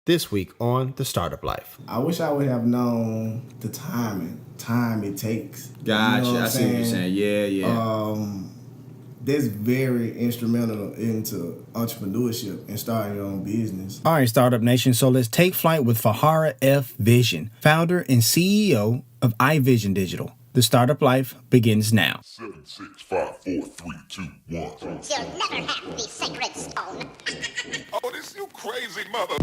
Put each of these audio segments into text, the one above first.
This week on The Startup Life. I wish I would have known the time it takes. Gotcha. You know I see what you're saying. Yeah. That's very instrumental into entrepreneurship and starting your own business. All right, Startup Nation. So let's take flight with Fa-Harra F-Vision, founder and CEO of iVision Digital. The Startup Life begins now. 7, 6, 5, 4, 3, 2, 1. You'll never have the sacred stone. Oh, this you crazy mother.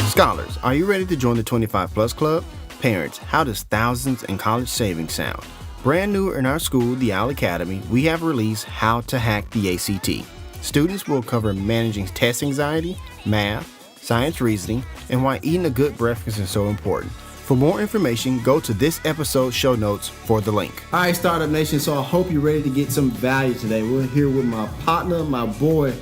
Scholars, are you ready to join the 25 Plus Club? Parents, how does thousands in college savings sound? Brand new in our school, the Owl Academy, we have released How to Hack the ACT. Students will cover managing test anxiety, math, science reasoning, and why eating a good breakfast is so important. For more information, go to this episode's show notes for the link. All right, Startup Nation, so I hope you're ready to get some value today. We're here with my partner, my boy,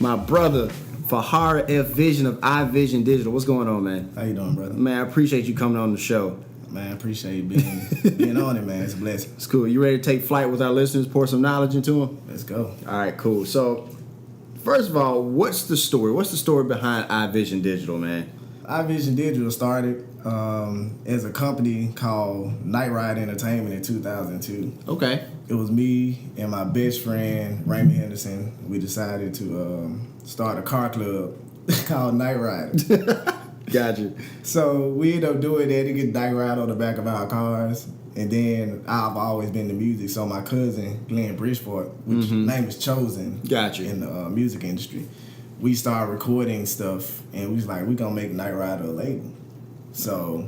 my brother, Fa-Harra F-Vision of iVision Digital. What's going on, man? How you doing, brother? Man, I appreciate you coming on the show. Man, I appreciate being on it, man. It's a blessing. It's cool. You ready to take flight with our listeners, pour some knowledge into them? Let's go. All right, cool. So, first of all, what's the story? What's the story behind iVision Digital, man? iVision Digital started as a company called Night Ride Entertainment in 2002. Okay. It was me and my best friend, Raymond Henderson. We decided to start a car club called Night Ride. Gotcha. So we ended up doing that to get Night Ride on the back of our cars. And then I've always been to music. So my cousin, Glenn Bridgeport, which name is Chosen Gotcha. in the music industry, we started recording stuff. And we was like, we going to make Night Ride a label. So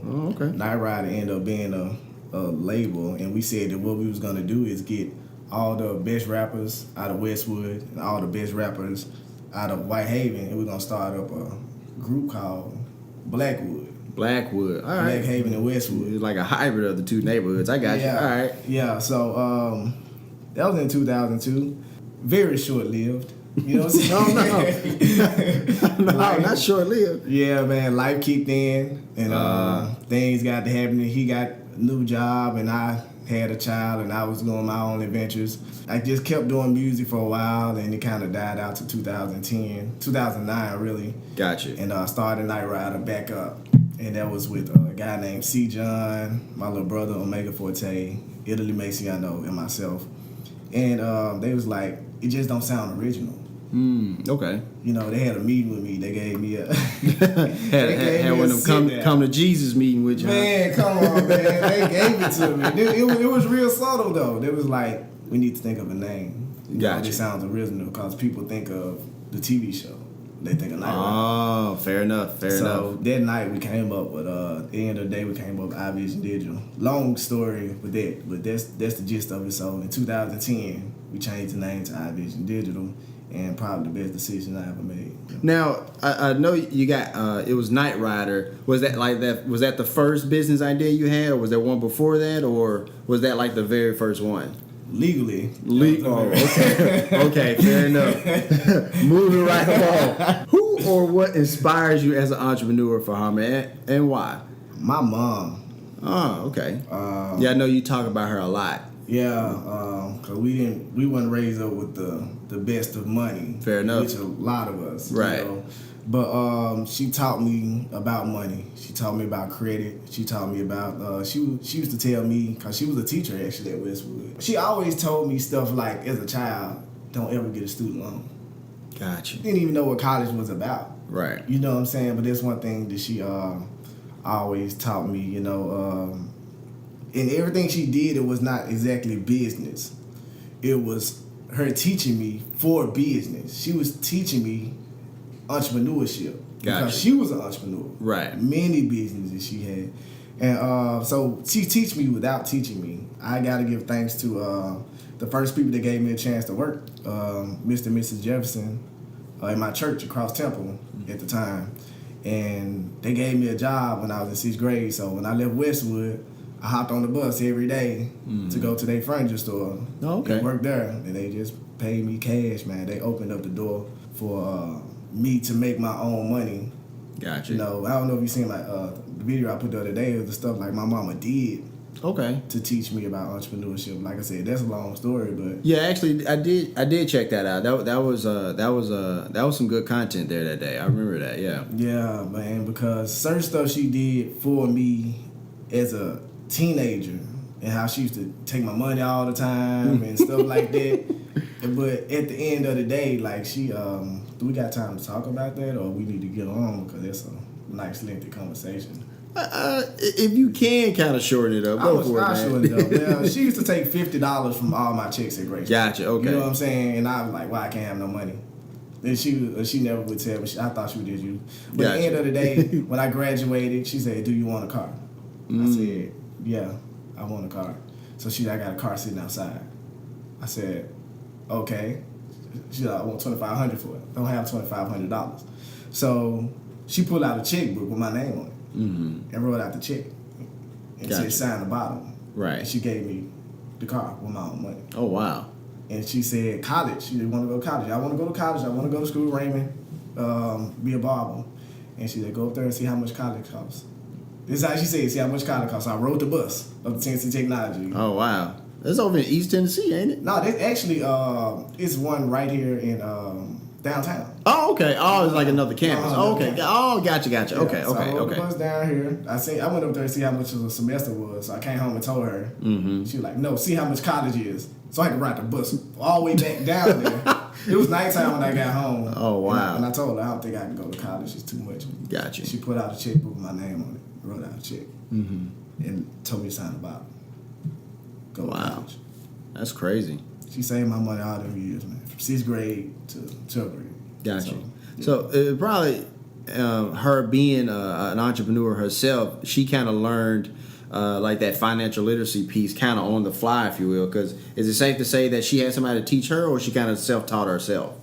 Night Ride ended up being a label. And we said that what we was going to do is get all the best rappers out of Westwood and all the best rappers out of Whitehaven. And we're going to start up a group called Blackwood. Blackwood. All right. Blackhaven and Westwood. It's like a hybrid of the two neighborhoods. I got you. All right. Yeah, so that was in 2002. Very short-lived. You know what I'm saying? No, not short-lived. Yeah, man. Life kicked in, and things got to happen. He got a new job, and I had a child, and I was doing my own adventures. I just kept doing music for a while, and it kind of died out to 2009, really. Gotcha. And started Night Rider back up. And that was with a guy named C. John, my little brother, Omega Forte, Italy Maciano, and myself. And they was like, it just don't sound original. Okay. You know, they had a meeting with me. They gave me a... had one of them come to Jesus meeting with you. Man, come on, man. They gave it to me. It was real subtle, though. They was like, we need to think of a name. Gotcha. It sounds original because people think of the TV show. They think of Night Rider. Oh, fair enough. So that night we came up with, at the end of the day, we came up with iVision Digital. Long story with that, but that's the gist of it. So in 2010, we changed the name to iVision Digital, and probably the best decision I ever made. Now, I know you got, it was Night Rider. Was that like that? Was that the first business idea you had, or was there one before that, or was that like the very first one? Legally. Okay, fair enough. Moving right along. Who or what inspires you as an entrepreneur, Fa-Harra, and why? My mom. Oh, okay. Yeah, I know you talk about her a lot. Yeah, because we weren't raised up with the best of money. Fair enough. Which a lot of us. Right. You know? But she taught me about money. She taught me about credit. She taught me about, she used to tell me, because she was a teacher actually at Westwood. She always told me stuff like, as a child, don't ever get a student loan. Gotcha. Didn't even know what college was about. Right. You know what I'm saying? But that's one thing that she always taught me, you know. And everything she did, it was not exactly business. It was her teaching me for business. She was teaching me entrepreneurship. Gotcha. Because she was an entrepreneur. Right. Many businesses she had. And so she teach me without teaching me. I got to give thanks to the first people that gave me a chance to work, Mr. and Mrs. Jefferson, in my church across Temple at the time. And they gave me a job when I was in 6th grade. So when I left Westwood, I hopped on the bus every day to go to their furniture store and work there. And they just paid me cash, man. They opened up the door for me to make my own money. Gotcha. You know, I don't know if you seen the video I put the other day of the stuff like my mama did Okay. to teach me about entrepreneurship. Like I said, that's a long story, but Yeah, actually, I did check that out. That was some good content there that day. I remember that. Yeah. yeah, man, because certain stuff she did for me as a teenager and how she used to take my money all the time and stuff like that. But at the end of the day, like she, do we got time to talk about that, or we need to get on because it's a nice lengthy conversation? If you can kind of shorten it up, go for it, man. Shorten it up. Well, she used to take $50 from all my checks at Grace. Gotcha. Okay. You know what I'm saying? And I was like, "Why I can't have no money?" Then she never would tell me. I thought she would did you. But at the end of the day, when I graduated, she said, "Do you want a car?" I said, "Yeah, I want a car." So I got a car sitting outside. I said, "Okay." She said, "I want $2,500 for it. Don't have $2,500." So she pulled out a checkbook with my name on it. And wrote out the check and said sign the bottom. Right. And she gave me the car with my own money. Oh wow. And she said college. She didn't want to go to college. I want to go to college. I want to go to school, Raymond, be a barber. And she said, go up there and see how much college costs. This is how she said, see how much college costs. So I rode the bus of the Tennessee Technology. Oh wow. That's over in East Tennessee, ain't it? No, that actually it's one right here in downtown. Oh, okay. Oh, it's like another campus. Okay. Campus. Oh, gotcha. Yeah, Okay, so I rode okay. the bus down here. I went up there to see how much the semester was. So I came home and told her. She was like, no, see how much college is. So I had to ride the bus all the way back down there. It was nighttime when I got home. Oh, wow. And I told her, I don't think I can go to college. It's too much. Gotcha. She put out a checkbook with my name on it. Wrote out a check. And told me to sign the bottom. Go to college. That's crazy. She saved my money all them years, man. From 6th grade to 12th grade. Gotcha. So probably her being an entrepreneur herself, she kind of learned like that financial literacy piece kind of on the fly, if you will. Because is it safe to say that she had somebody to teach her, or she kind of self-taught herself?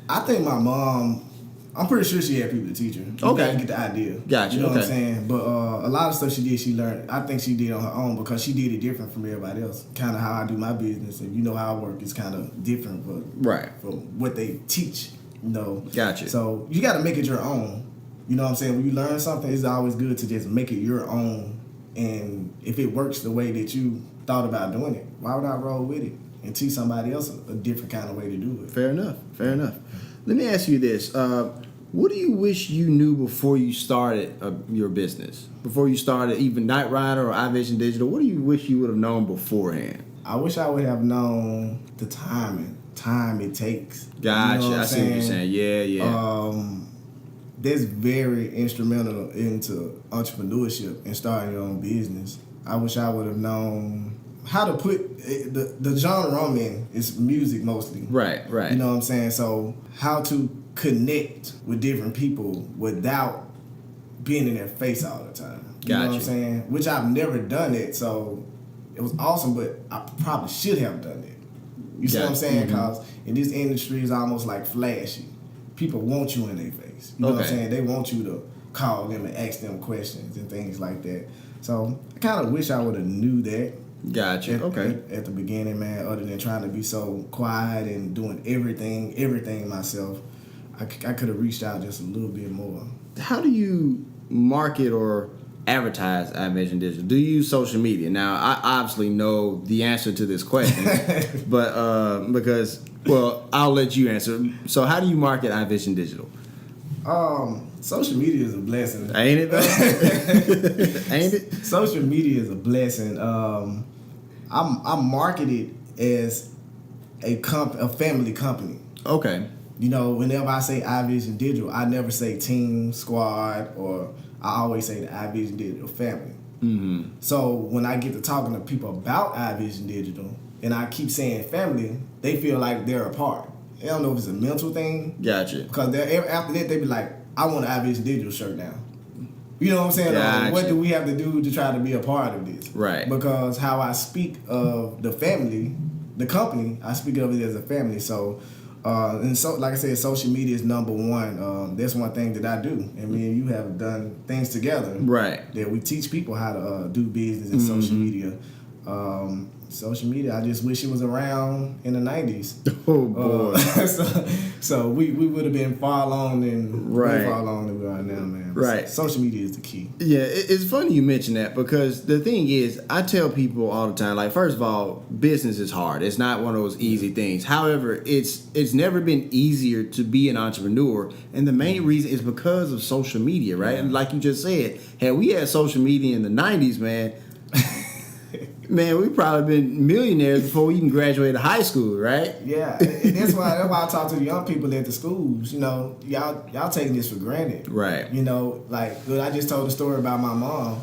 I think my mom, I'm pretty sure she had people to teach her. You gotta get the idea. Gotcha. You know what I'm saying? But a lot of stuff she did, she learned. I think she did on her own because she did it different from everybody else. Kind of how I do my business, and you know how I work is kind of different, but from what they teach. You know. Gotcha. So you got to make it your own. You know what I'm saying? When you learn something, it's always good to just make it your own. And if it works the way that you thought about doing it, why would I roll with it and teach somebody else a different kind of way to do it? Fair enough. Let me ask you this. What do you wish you knew before you started your business? Before you started even Night Rider or iVision Digital, what do you wish you would have known beforehand? I wish I would have known the time it takes. Gotcha. You know I see what you're saying. Yeah. That's very instrumental into entrepreneurship and starting your own business. I wish I would have known how to put the genre I'm in is music mostly. Right. You know what I'm saying? So how to connect with different people without being in their face all the time. You know what I'm saying? Which I've never done it, so it was awesome, but I probably should have done it. You see what I'm saying? Because in this industry, it's almost like flashy. People want you in their face. You know what I'm saying? They want you to call them and ask them questions and things like that. So I kind of wish I would have knew that. At the beginning, man, other than trying to be so quiet and doing everything myself, I could have reached out just a little bit more. How do you market or advertise iVision Digital? Do you use social media? Now, I obviously know the answer to this question, but because, well, I'll let you answer. So how do you market iVision Digital? Social media is a blessing. Ain't it though? Ain't it? Social media is a blessing. I'm marketed as a family company. Okay. You know, whenever I say iVision Digital, I never say team, squad, or I always say the iVision Digital family. Mm-hmm. So when I get to talking to people about iVision Digital, and I keep saying family, they feel like they're a part. I don't know if it's a mental thing. Gotcha. Because after that, they be like, I want an iVision Digital shirt now. You know what I'm saying? Gotcha. What do we have to do to try to be a part of this? Right. Because how I speak of the family, the company, I speak of it as a family. So, and so, like I said, social media is number one. That's one thing that I do. And me and you have done things together. Right. That we teach people how to do business in social media. Social media, I just wish it was around in the 90s. Oh boy. So we would have been far along than Right. way far along than we are now, man. Right. Social media is the key. Yeah, it's funny you mention that because the thing is, I tell people all the time, like, first of all, business is hard. It's not one of those easy things. However, it's never been easier to be an entrepreneur, and the main reason is because of social media, right? And like you just said, had we had social media in the 90s, man, man, we probably been millionaires before we even graduated high school, right? Yeah, and that's why I talk to the young people at the schools. You know, y'all taking this for granted, Right. You know, like I just told a story about my mom.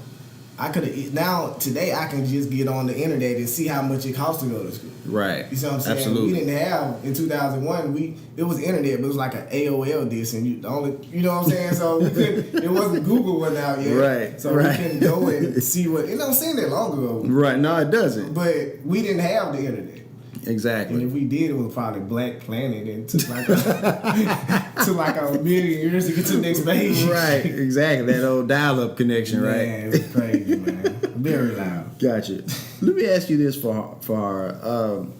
I could have now today I can just get on the internet and see how much it costs to go to school. Right. You see what I'm saying? Absolutely. We didn't have in 2001. It was internet, but it was like an AOL disc, and you know what I'm saying? So we couldn't. It wasn't Google wasn't out yet, Right, So right. we couldn't go and see what. It don't seem that long ago, Right. No, it doesn't. but we didn't have the internet. And Exactly. if we did, it was probably Black Planet and took like a million years to get to the next page. Right. Exactly. That old dial-up connection, right? Man, it was crazy, man. Very loud. Gotcha. Let me ask you this, Fa-Harra.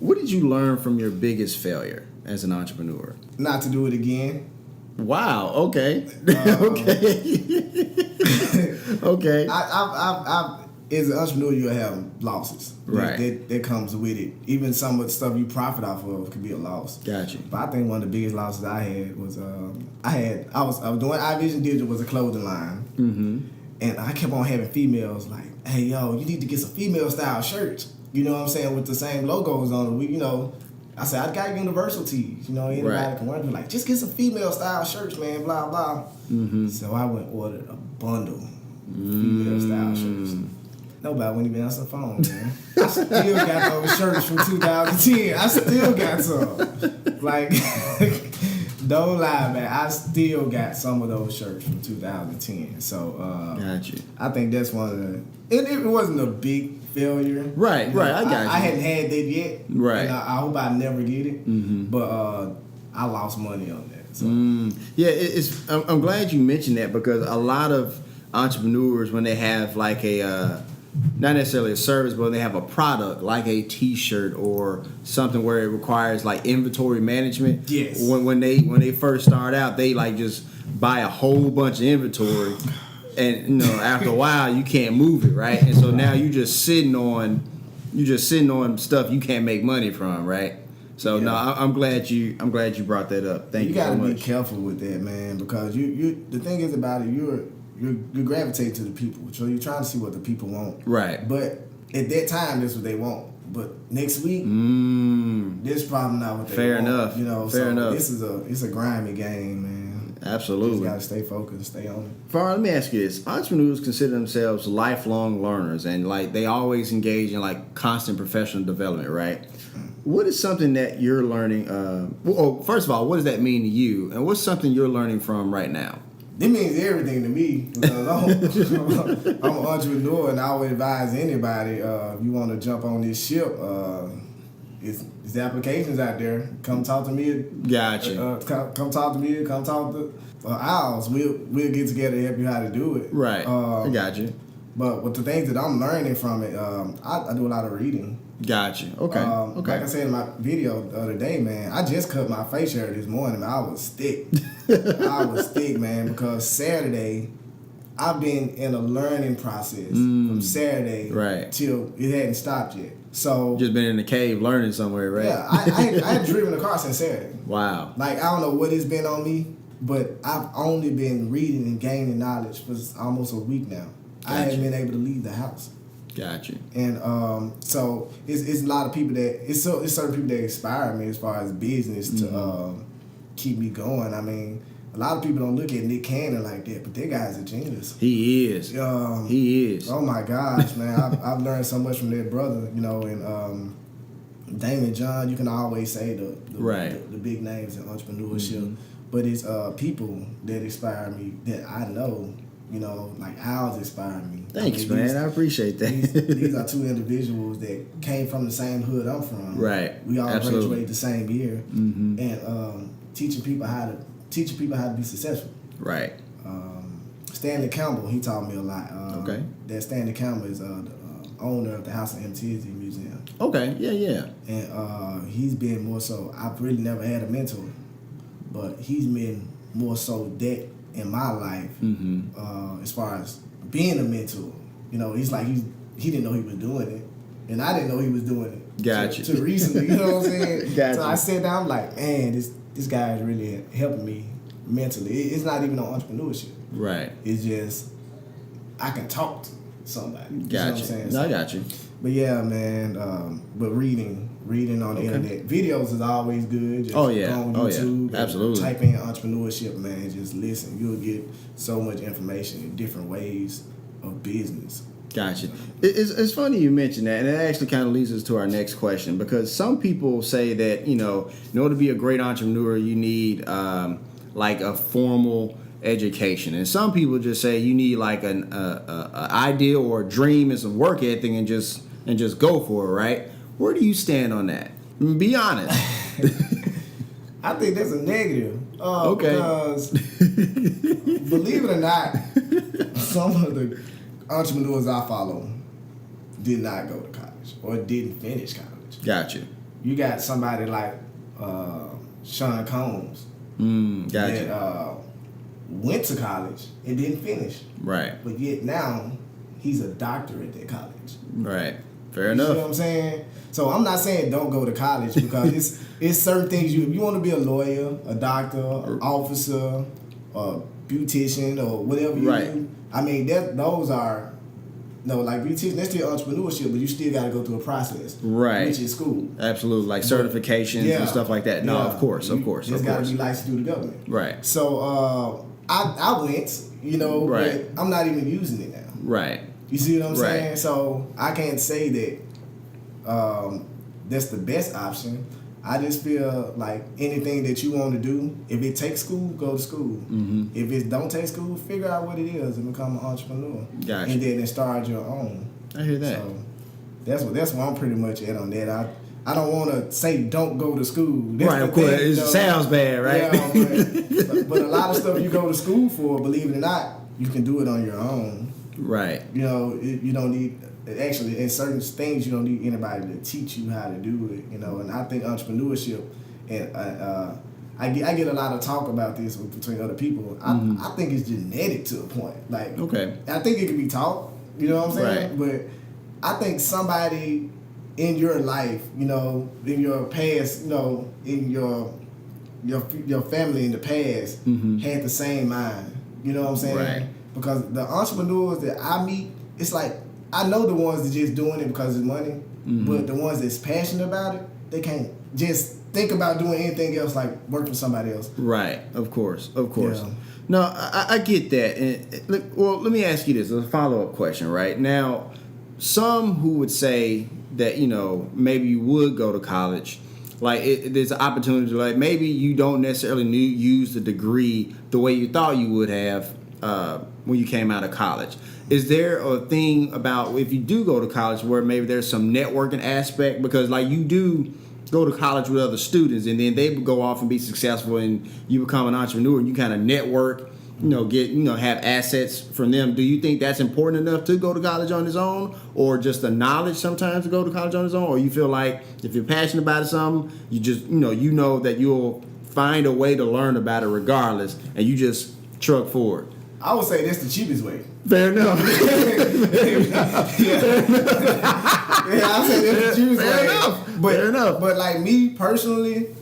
What did you learn from your biggest failure as an entrepreneur? Not to do it again. Wow. Okay. Okay. Okay. I as an entrepreneur, you'll have losses. Right. That comes with it. Even some of the stuff you profit off of could be a loss. Gotcha. But I think one of the biggest losses I had was I was doing iVision Digital was a clothing line. Mm-hmm. And I kept on having females like, hey, yo, you need to get some female style shirts. You know what I'm saying? With the same logos on it. I said, I got universal tees. Anybody Right. can wear them. Like, just get some female style shirts, man, blah, blah. Mm-hmm. So I went and ordered a bundle of female style shirts. Nobody wouldn't even answer the phone, man. I still got those shirts from 2010. I still got some. Like, don't lie, man. I still got some of those shirts from 2010. So Gotcha. I think that's one of the. It wasn't a big failure. Right, right. I got you. I hadn't had that yet. Right. And I hope I never get it. Mm-hmm. But I lost money on that. So. Yeah, I'm glad you mentioned that because a lot of entrepreneurs, when they have like a not necessarily a service, but when they have a product like a T-shirt or something where it requires like inventory management. Yes. When they first start out, they like just buy a whole bunch of inventory, and after a while you can't move it, right? And so now you're just sitting on stuff you can't make money from, right? So no, I'm glad you brought that up. Thank you so much. You gotta be careful with that, man, because you the thing is about it, you gravitate to the people, so you're trying to see what the people want. Right. But at that time, that's what they want. But next week, this probably not what they Fair want. enough. Fair enough. It's a grimy game, man. Absolutely. You gotta stay focused, stay on it. Farrah, let me ask you this. Entrepreneurs consider themselves lifelong learners and like they always engage in like constant professional development, right? What is something that you're learning? First of all, what does that mean to you? And what's something you're learning from right now? It means everything to me because I'm an entrepreneur and I would advise anybody if you want to jump on this ship, it's applications out there. Come talk to me. Gotcha. Come talk to me. Come talk to Owls. We'll get together and help you how to do it. Right. I got you. But with the things that I'm learning from it, I do a lot of reading. Gotcha. Okay. Okay. Like I said in my video the other day, man, I just cut my face hair this morning. I was thick. Man, because Saturday, I've been in a learning process from Saturday till it hadn't stopped yet. So just been in the cave learning somewhere, right? Yeah, I had driven a car since Saturday. Wow. Like, I don't know what it's been on me, but I've only been reading and gaining knowledge for almost a week now. Gotcha. I haven't been able to leave the house. Gotcha. And so it's a lot of people it's certain people that inspire me as far as business to keep me going. I mean, a lot of people don't look at Nick Cannon like that, but that guy's a genius. He is. He is. Oh my gosh, man! I've learned so much from that brother, and Damon John. You can always say the big names in entrepreneurship, but it's people that inspire me that I know. Like Owls inspire me. Thanks, man. I appreciate that. These are two individuals that came from the same hood I'm from. Right. We all Absolutely. graduated the same year, and teaching people how to be successful. Right. Stanley Campbell, he taught me a lot. Okay. That Stanley Campbell is owner of the House of MTZ Museum. Okay, yeah. And he's been more so, I've really never had a mentor, but he's been more so that in my life, as far as being a mentor. You know, he's like, he didn't know he was doing it, and I didn't know he was doing it. Gotcha. To recently, you know what I'm saying? Gotcha. So I sat down, I'm like, man, this guy is really helping me mentally. It's not even on entrepreneurship. Right. It's just, I can talk to somebody. You know what Gotcha. I'm saying? No, I got you. But yeah, man. But reading on the internet, videos is always good. Just Oh, yeah. go on Oh, yeah. YouTube, Absolutely. Type in entrepreneurship, man. Just listen. You'll get so much information in different ways of business. Gotcha. It's funny you mentioned that, and it actually kind of leads us to our next question, because some people say that, you know, in order to be a great entrepreneur, you need like a formal education, and some people just say you need like an idea or a dream and some work ethic and just go for it, right? Where do you stand on that? Be honest. I think that's a negative. Okay. Because believe it or not, some of the entrepreneurs I follow did not go to college or didn't finish college. Gotcha. You got somebody like Sean Combs Gotcha. that went to college and didn't finish. Right. But yet now he's a doctor at that college. Right. Fair You see enough. what I'm saying? So I'm not saying don't go to college, because it's certain things you want to be a lawyer, a doctor, an officer, a beautician, or whatever you Right. do. I mean, those are, like beautician, that's still entrepreneurship, but you still got to go through a process. Right. Which is school. Absolutely, like certifications and stuff like that. No, Yeah. of course. You just got to be licensed through the government. Right. So I went, Right. but I'm not even using it now. Right. You see what I'm Right. saying? So I can't say that that's the best option. I just feel like anything that you want to do, if it takes school, go to school. If it don't take school, figure out what it is and become an entrepreneur. Gotcha. And then start your own. I hear that. So that's what I'm pretty much at on that. I don't want to say don't go to school. That's Right, the of course. thing, It sounds bad, right? Yeah, but a lot of stuff you go to school for, believe it or not, you can do it on your own. Right. You don't need, actually, in certain things, you don't need anybody to teach you how to do it, and I think entrepreneurship, and I get a lot of talk about this between other people. I think it's genetic to a point. Like, Okay. I think it can be taught, you know what I'm saying? Right. But I think somebody in your life, in your past, in your family in the past had the same mind. You know what I'm saying? Right. Because the entrepreneurs that I meet, it's like, I know the ones that just doing it because it's money, but the ones that's passionate about it, they can't just think about doing anything else like work for somebody else. Right. Of course. Yeah. No, I get that. And let me ask you this, a follow-up question, right? Now, some who would say that, maybe you would go to college, like there's an opportunity, like maybe you don't necessarily use the degree the way you thought you would have when you came out of college. Is there a thing about if you do go to college where maybe there's some networking aspect? Because like you do go to college with other students and then they go off and be successful and you become an entrepreneur and you kind of network, have assets from them. Do you think that's important enough to go to college on its own, or just the knowledge sometimes to go to college on its own? Or you feel like if you're passionate about something, you just, that you'll find a way to learn about it regardless and you just truck forward? I would say that's the cheapest way. Fair enough. Yeah, I say that's the cheapest way. Fair enough. But like me personally,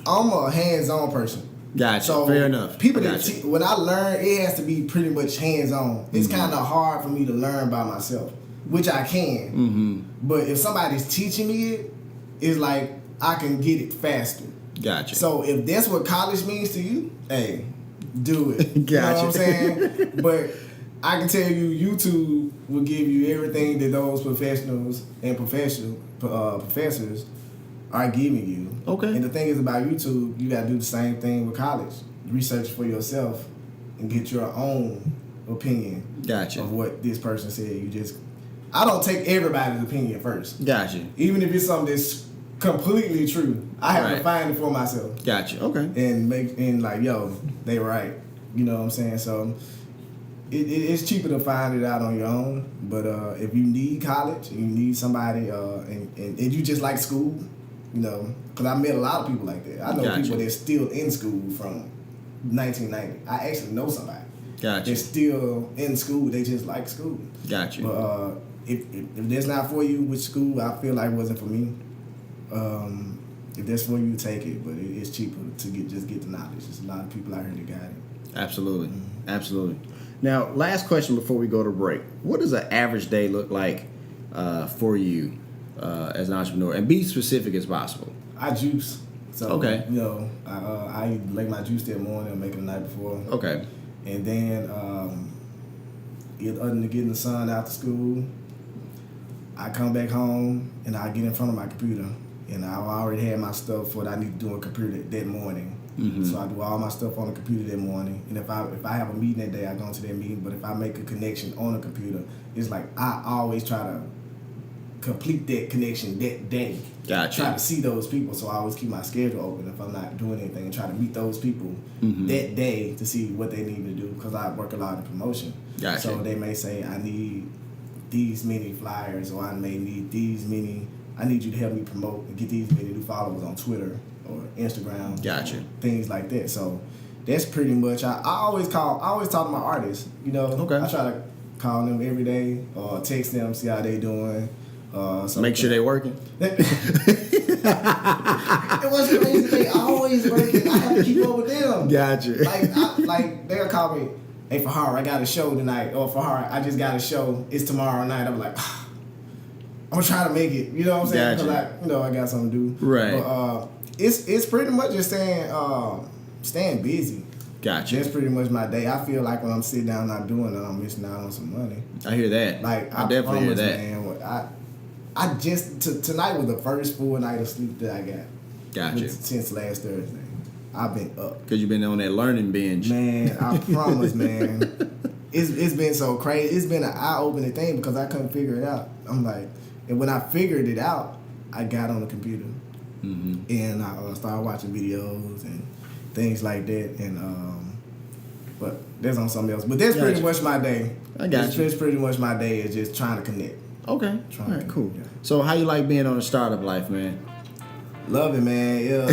I'm a hands-on person. Gotcha. So fair enough. People when I learn, it has to be pretty much hands-on. It's kind of hard for me to learn by myself, which I can. But if somebody's teaching me it, it's like I can get it faster. Gotcha. So if that's what college means to you, hey, do it. Gotcha. You know what I'm saying? But I can tell you, YouTube will give you everything that those professionals and professors are giving you. Okay. And the thing is about YouTube, you got to do the same thing with college. Research for yourself and get your own opinion. Gotcha. Of what this person said. I don't take everybody's opinion first. Gotcha. Even if it's something that's completely true, I have to find it for myself. Gotcha. Okay. And like, yo, they right. You know what I'm saying? So It's cheaper to find it out on your own. But if you need college, and you need somebody, and you just like school, you know, because I met a lot of people like that. I know Gotcha. people that's still in school from 1990. I actually know somebody. Gotcha. They're still in school. They just like school. Gotcha. But if that's not for you with school, I feel like it wasn't for me. If that's for you, take it. But it's cheaper to get the knowledge. There's a lot of people out here that got it. Absolutely. Absolutely. Now, last question before we go to break. What does an average day look like for you as an entrepreneur? And be specific as possible. I juice. So, Okay. you know, I make my juice that morning or make it the night before. Okay. And then, other than getting the son out to school, I come back home and I get in front of my computer. And I already had my stuff for what I need to do on the computer that morning. Mm-hmm. So I do all my stuff on the computer that morning. And if I have a meeting that day, I go into that meeting. But if I make a connection on the computer, it's like I always try to complete that connection that day. Gotcha. Try to see those people. So I always keep my schedule open if I'm not doing anything and try to meet those people that day to see what they need to do, because I work a lot in promotion. Gotcha. So they may say, I need these many flyers, or I may need I need you to help me promote and get these many new followers on Twitter or Instagram. Gotcha. Things like that. So that's pretty much, I always talk to my artists, you know. Okay. I try to call them every day or text them, see how they doing. Make sure they're working. It was crazy. They always working. I have to keep up with them. Gotcha. Like they'll call me, hey FaHarra, I got a show tonight. Or FaHarra, I just got a show. It's tomorrow night. I'm like, I'm gonna try to make it. You know what I'm saying? Gotcha. Because I got something to do. Right. But it's pretty much just staying busy. Gotcha. That's pretty much my day. I feel like when I'm sitting down not doing it, I'm missing out on some money. I hear that. Like I definitely hear promise, that. Man, I just tonight was the first full night of sleep that I got. Gotcha. Since last Thursday, I've been up. Because you've been on that learning binge. Man, I promise, man. It's been so crazy. It's been an eye-opening thing because I couldn't figure it out. I'm like, and when I figured it out, I got on the computer and I started watching videos and things like that. And but that's on something else. But that's pretty much my day. I got you. That's pretty much my day is just trying to connect. Okay. All right, cool. Yeah. So how you like being on the startup life, man? Love it, man. Yeah.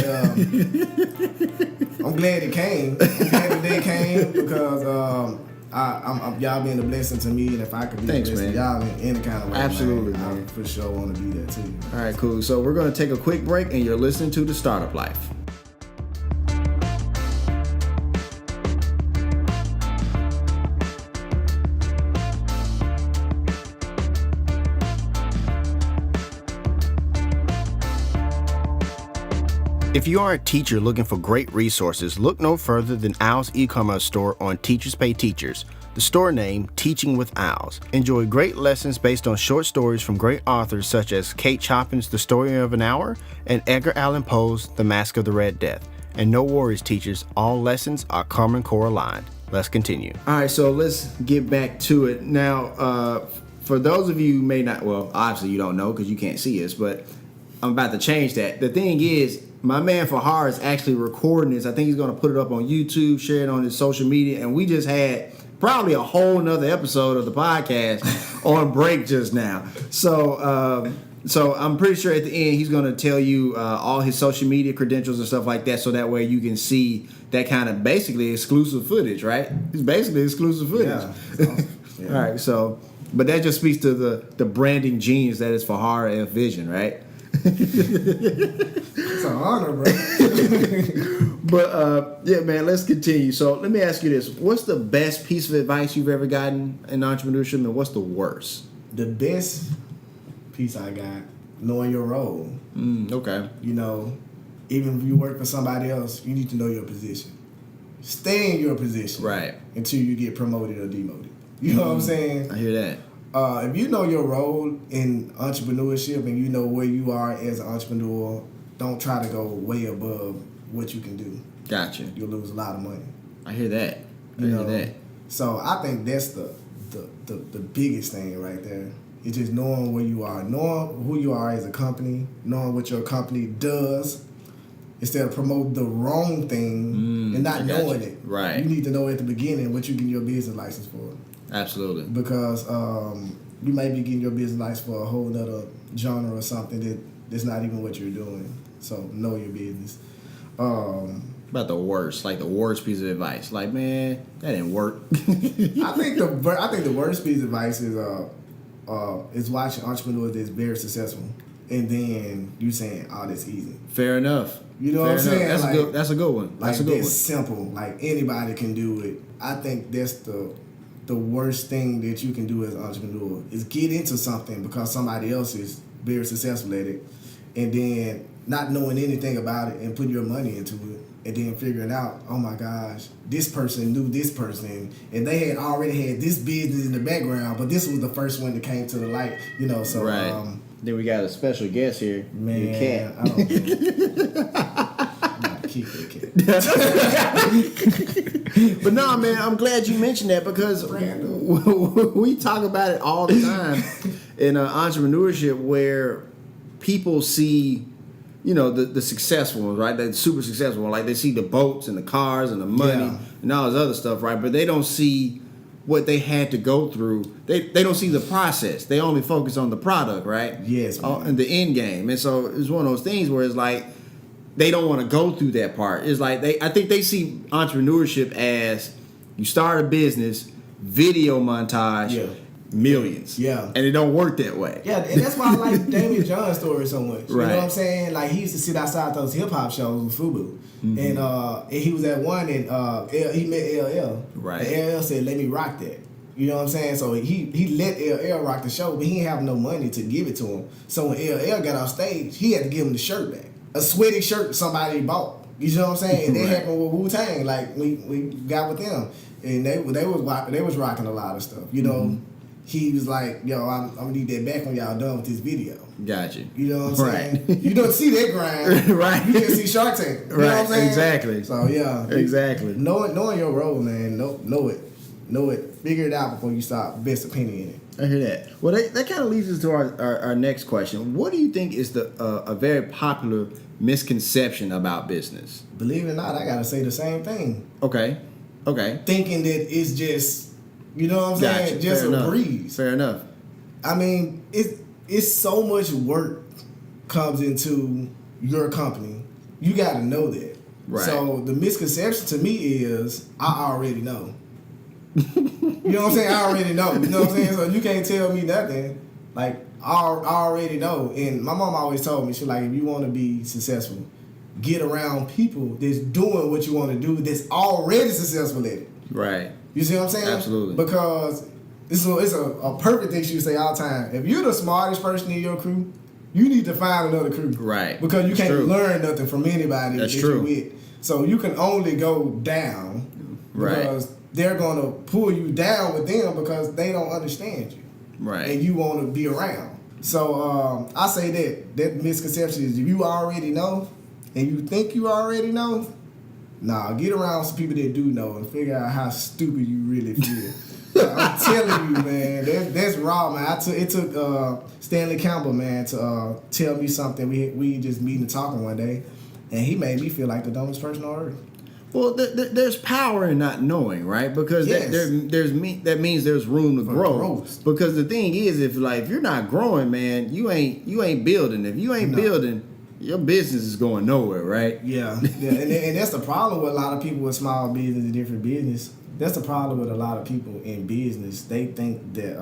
I'm glad it came. I'm glad the day came because y'all been a blessing to me, and if I could be a blessing to y'all in any kind of way, absolutely, man. I for sure want to be there too. All right, cool. So we're gonna take a quick break, and you're listening to The Startup Life. If you are a teacher looking for great resources, look no further than Owl's e-commerce store on Teachers Pay Teachers. The store name, Teaching with Owls. Enjoy great lessons based on short stories from great authors such as Kate Chopin's The Story of an Hour and Edgar Allan Poe's The Mask of the Red Death. And no worries, teachers, all lessons are Common Core aligned. Let's continue. All right, so let's get back to it. Now, for those of you who may not, well, obviously you don't know because you can't see us, but I'm about to change that. The thing is, my man FaHarra is actually recording this. I think he's going to put it up on YouTube, share it on his social media, and we just had probably a whole nother episode of the podcast on break just now. So I'm pretty sure at the end he's going to tell you all his social media credentials and stuff like that, so that way you can see that kind of basically exclusive footage, right? It's basically exclusive footage. Yeah. All right, so, but that just speaks to the branding genius that is FaHarra F-Vision, right? It's an honor, bro. But yeah, man, let's continue. So let me ask you this: what's the best piece of advice you've ever gotten in entrepreneurship, and what's the worst? The best piece I got, knowing your role. Okay. You know, even if you work for somebody else, you need to know your position. Stay in your position, Right. until you get promoted or demoted. You know what I'm saying? I hear that. If you know your role in entrepreneurship and you know where you are as an entrepreneur, don't try to go way above what you can do. Gotcha. You'll lose a lot of money. I hear that. I You hear know? that. So I think that's the biggest thing right there. It's just knowing where you are, knowing who you are as a company, knowing what your company does, instead of promoting the wrong thing and not knowing it. Right. You need to know at the beginning what you get your business license for. Absolutely. Because you may be getting your business license for a whole other genre or something that's not even what you're doing. So know your business. About the worst piece of advice. Like, man, that didn't work. I think the worst piece of advice is watching entrepreneurs that's very successful, and then you saying, "Oh, that's easy." Fair enough. You know what I'm saying? That's like, a good. That's a good one. Like That's a good that's one. simple. Like anybody can do it. I think that's the worst thing that you can do as an entrepreneur is get into something because somebody else is very successful at it, and then not knowing anything about it and putting your money into it. And then figuring out, oh my gosh, this person knew this person, and they had already had this business in the background, but this was the first one that came to the light, you know. So, right. Then we got a special guest here, man, your cat. I don't know. I'm about to keep that cat. But no, man, I'm glad you mentioned that because we talk about it all the time in entrepreneurship, where people see, you know, the successful ones, right? The super successful ones. Like they see the boats and the cars and the money and all this other stuff, right? But they don't see what they had to go through. They don't see the process. They only focus on the product, right? Yes, man. And the end game. And so it's one of those things where it's like they don't want to go through that part. It's like I think they see entrepreneurship as you start a business, video montage, millions. Yeah. And it don't work that way. Yeah, and that's why I like Damien John's story so much. You Right. know what I'm saying? Like, he used to sit outside those hip-hop shows with FUBU. And he was at one, and he met LL. Right. And LL said, let me rock that. You know what I'm saying? So he let LL rock the show, but he didn't have no money to give it to him. So when LL got off stage, he had to give him the shirt back. A sweaty shirt somebody bought. You know what I'm saying? And that happened with Wu-Tang. Like, we got with them. And they was rocking a lot of stuff. You know, he was like, yo, I'm gonna need that back when y'all done with this video. Gotcha. You know what I'm saying? You don't see that grind. Right. You can see Shark Tank. You know what I'm saying? Exactly. So yeah. Exactly. Knowing your role, man. Know it. Figure it out before you start best opinion in it. I hear that. Well, that kind of leads us to our next question. What do you think is a very popular misconception about business? Believe it or not, I gotta say the same thing. Okay. Thinking that it's just, you know what I'm saying? Gotcha. Just Fair a enough. breeze. Fair enough. I mean, it's so much work comes into your company. You got to know that. Right. So the misconception to me is I already know. You know what I'm saying? I already know. You know what I'm saying? So you can't tell me nothing. Like, I already know. And my mom always told me, she's like, if you want to be successful, get around people that's doing what you want to do, that's already successful at it. Right. You see what I'm saying? Absolutely. Because it's a perfect thing she say all the time. If you're the smartest person in your crew, you need to find another crew. Right. Because you That's can't true. learn nothing from anybody That's that true. you're with. So you can only go down because they're going to pull you down with them because they don't understand you. Right. And you want to be around. So I say that misconception is if you already know and you think you already know, nah, get around some people that do know and figure out how stupid you really feel. I'm telling you, man, that's raw, man. It took Stanley Campbell, man, to tell me something. We just meeting and talking one day, and he made me feel like the dumbest person on earth. Well, there's power in not knowing, right? Because Yes. that means there's room to grow. growth. Because the thing is, if you're not growing, man, you ain't building. If you ain't building, your business is going nowhere, right? Yeah. And that's the problem with a lot of people with small business and different business. That's the problem with a lot of people in business. They think that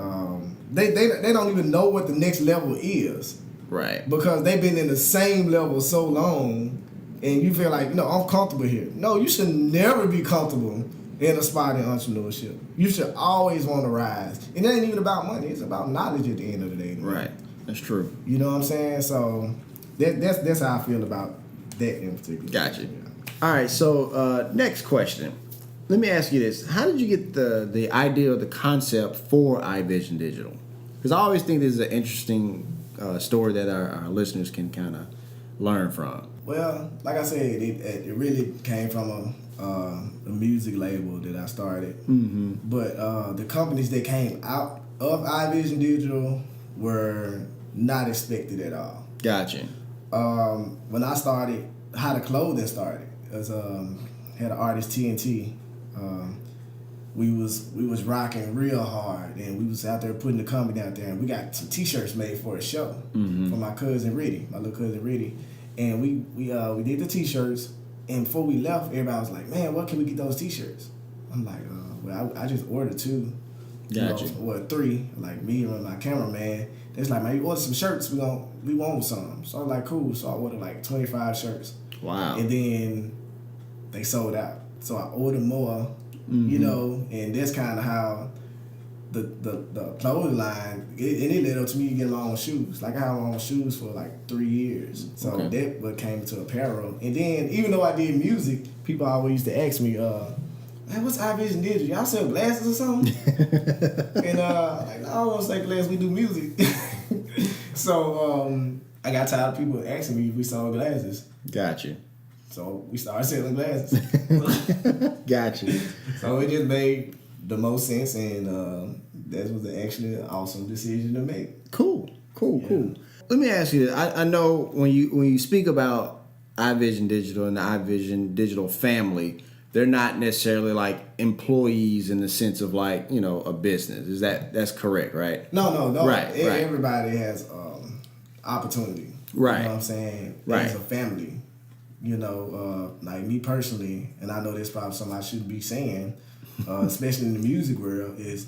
they don't even know what the next level is Right. because they've been in the same level so long, and you feel like, no, I'm comfortable here. No, you should never be comfortable in a spot in entrepreneurship. You should always want to rise. And it ain't even about money. It's about knowledge at the end of the day. Right. That's true. You know what I'm saying? So that's how I feel about that in particular. Gotcha. Yeah. All right. So next question. Let me ask you this: how did you get the idea or the concept for iVision Digital? Because I always think this is an interesting story that our listeners can kind of learn from. Well, like I said, it really came from a music label that I started. Mm-hmm. But the companies that came out of iVision Digital were not expected at all. Gotcha. When I started, how the clothing started. It was had an artist TNT. We was rocking real hard, and we was out there putting the company out there, and we got some T-shirts made for a show for my cousin Riddy, my little cousin Riddy, and we did the T-shirts, and before we left, everybody was like, "Man, what can we get those T-shirts?" I'm like, "Well, I just ordered 2, Gotcha. 3, like me and my cameraman." It's like, "Man, you order some shirts, we want some." So I was like, "Cool." So I ordered like 25 shirts. Wow. And then they sold out. So I ordered more, you know, and that's kind of how the clothing line, it led up to me getting my own shoes. Like I had my own shoes for like 3 years. So that what came to apparel. And then even though I did music, people always used to ask me, "Man, what's iVision Digital? Y'all sell glasses or something?" And like, "No, I don't say glasses, we do music." So I got tired of people asking me if we sold glasses. Gotcha. So we started selling glasses. Gotcha. So it just made the most sense, and that was actually an awesome decision to make. Cool. Let me ask you this. I know when you speak about iVision Digital and the iVision Digital family, they're not necessarily like employees in the sense of like, you know, a business. That's correct, right? No. Right. Everybody has opportunity. Right. You know what I'm saying? Right. As a family. You know, like me personally, and I know this probably something I shouldn't be saying, especially in the music world, is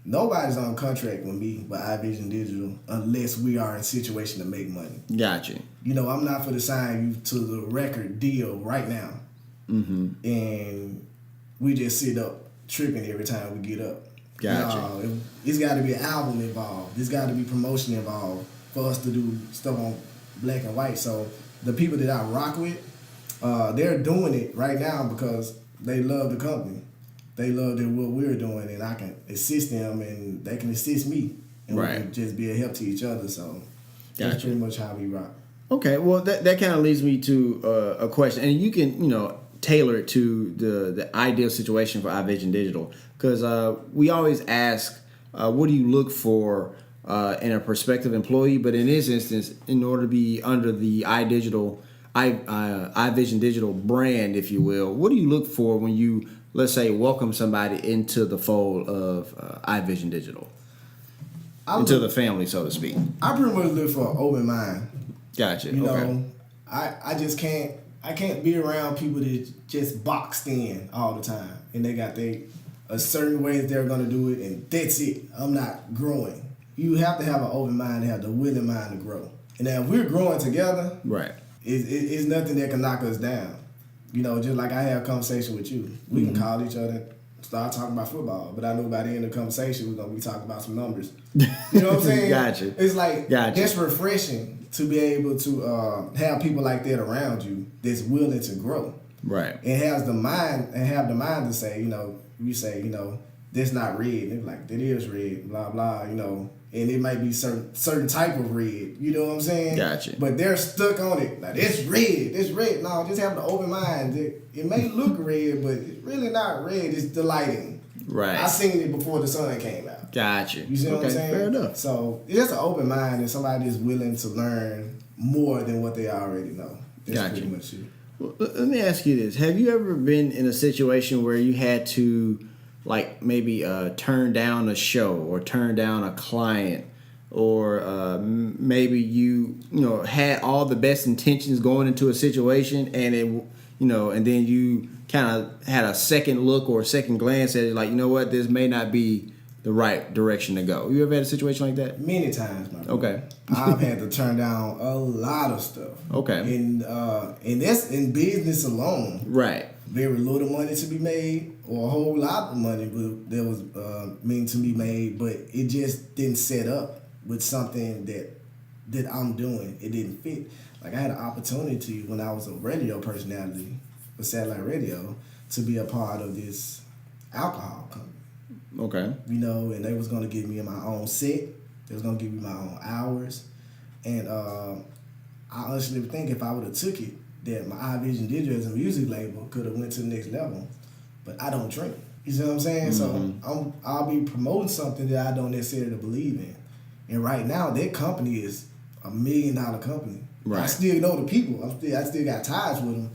nobody's on contract with me with iVision Digital unless we are in a situation to make money. Gotcha. You know, I'm not for to sign you to the record deal right now. And we just sit up tripping every time we get up. Gotcha. No, it's got to be an album involved. There's got to be promotion involved for us to do stuff on black and white. So the people that I rock with, they're doing it right now because they love the company. They love what we're doing, and I can assist them, and they can assist me, and we can just be a help to each other. So that's pretty much how we rock. Okay, well that kind of leads me to a question, and you can, you know, tailor it to the ideal situation for iVision Digital, because we always ask, what do you look for in a prospective employee? But in this instance, in order to be under the iVision Digital brand, if you will, what do you look for when you, let's say, welcome somebody into the fold of iVision Digital, into the family, so to speak? I pretty much look for an open mind. Gotcha. You know, I just can't be around people that just boxed in all the time, and they got a certain way that they're gonna do it, and that's it. I'm not growing. You have to have an open mind and have the willing mind to grow. And now if we're growing together, right, it's nothing that can knock us down. You know, just like I have a conversation with you. We can call each other, start talking about football, but I know by the end of the conversation, we're going to be talking about some numbers. You know what I'm saying? Gotcha. It's like, that's refreshing to be able to have people like that around you that's willing to grow. Right. And have the mind to say, you know, you say, you know, that's not red. And they're like, that is red, blah, blah, you know. And it might be certain type of red, you know what I'm saying? Gotcha. But they're stuck on it. Like, it's red. No, just have the open mind. It may look red, but it's really not red. It's delighting. Right. I seen it before the sun came out. Gotcha. You see what I'm saying? Fair enough. So it's just an open mind and somebody that's willing to learn more than what they already know. That's pretty much it. Well, let me ask you this. Have you ever been in a situation where you had to, like, maybe turn down a show or turn down a client, or maybe you know, had all the best intentions going into a situation, and it, you know, and then you kind of had a second look or a second glance at it, like, you know what, this may not be the right direction to go? You ever had a situation like that? Many times, my brother. Okay. I've had to turn down a lot of stuff. Okay. And that's in business alone. Right. Very little money to be made, or a whole lot of money that was meant to be made, but it just didn't set up with something that I'm doing. It didn't fit. Like, I had an opportunity when I was a radio personality for satellite radio to be a part of this alcohol company. Okay. You know, and they was gonna give me my own set. They was gonna give me my own hours, and I honestly think if I would have took it, that my iVision Digital as a music label could have went to the next level. But I don't drink. You see what I'm saying? Mm-hmm. So I'll be promoting something that I don't necessarily believe in. And right now, that company is $1 million company. I Right. still know the people. I still got ties with them.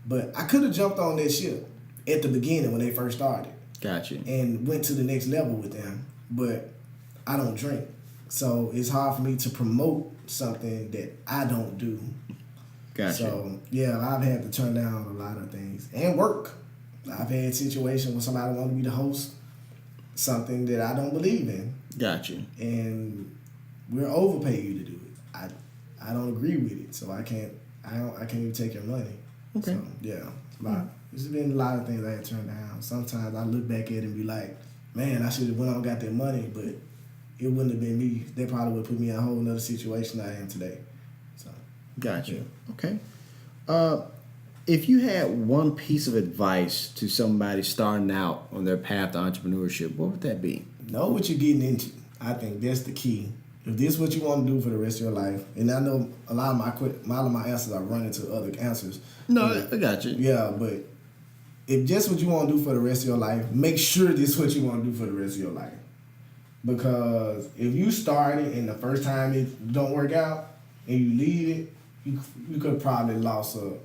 But I could have jumped on that ship at the beginning when they first started Gotcha. and went to the next level with them. But I don't drink. So it's hard for me to promote something that I don't do. Gotcha. So, yeah, I've had to turn down a lot of things. And work. I've had situations where somebody wanted me to host something that I don't believe in. Gotcha. And we're overpay you to do it. I don't agree with it. So I can't even take your money. Okay. So, yeah. There's been a lot of things I had to turn down. Sometimes I look back at it and be like, man, I should have went out and got that money, but it wouldn't have been me. They probably would have put me in a whole nother situation I am today. So, Gotcha. yeah. Okay. If you had one piece of advice to somebody starting out on their path to entrepreneurship, what would that be? Know what you're getting into. I think that's the key. If this is what you want to do for the rest of your life, and I know a lot of my answers are running to other answers. No, I got you. Yeah, but if just what you want to do for the rest of your life, make sure this is what you want to do for the rest of your life. Because if you start it and the first time it don't work out and you leave it, you could probably lost $1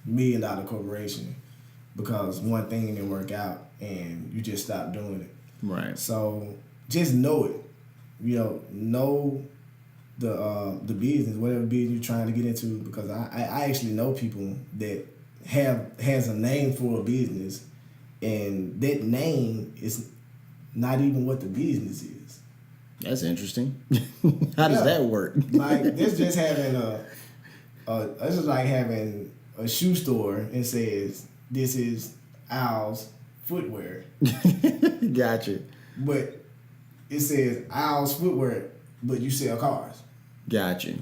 million corporation because one thing didn't work out and you just stopped doing it. Right. So just know it. Know the business, whatever business you're trying to get into. Because I actually know people that has a name for a business, and that name is not even what the business is. That's interesting. How does that work? Like this just having it's just like having a shoe store and says this is Al's footwear, Gotcha. but it says Al's footwear, but you sell cars. Gotcha.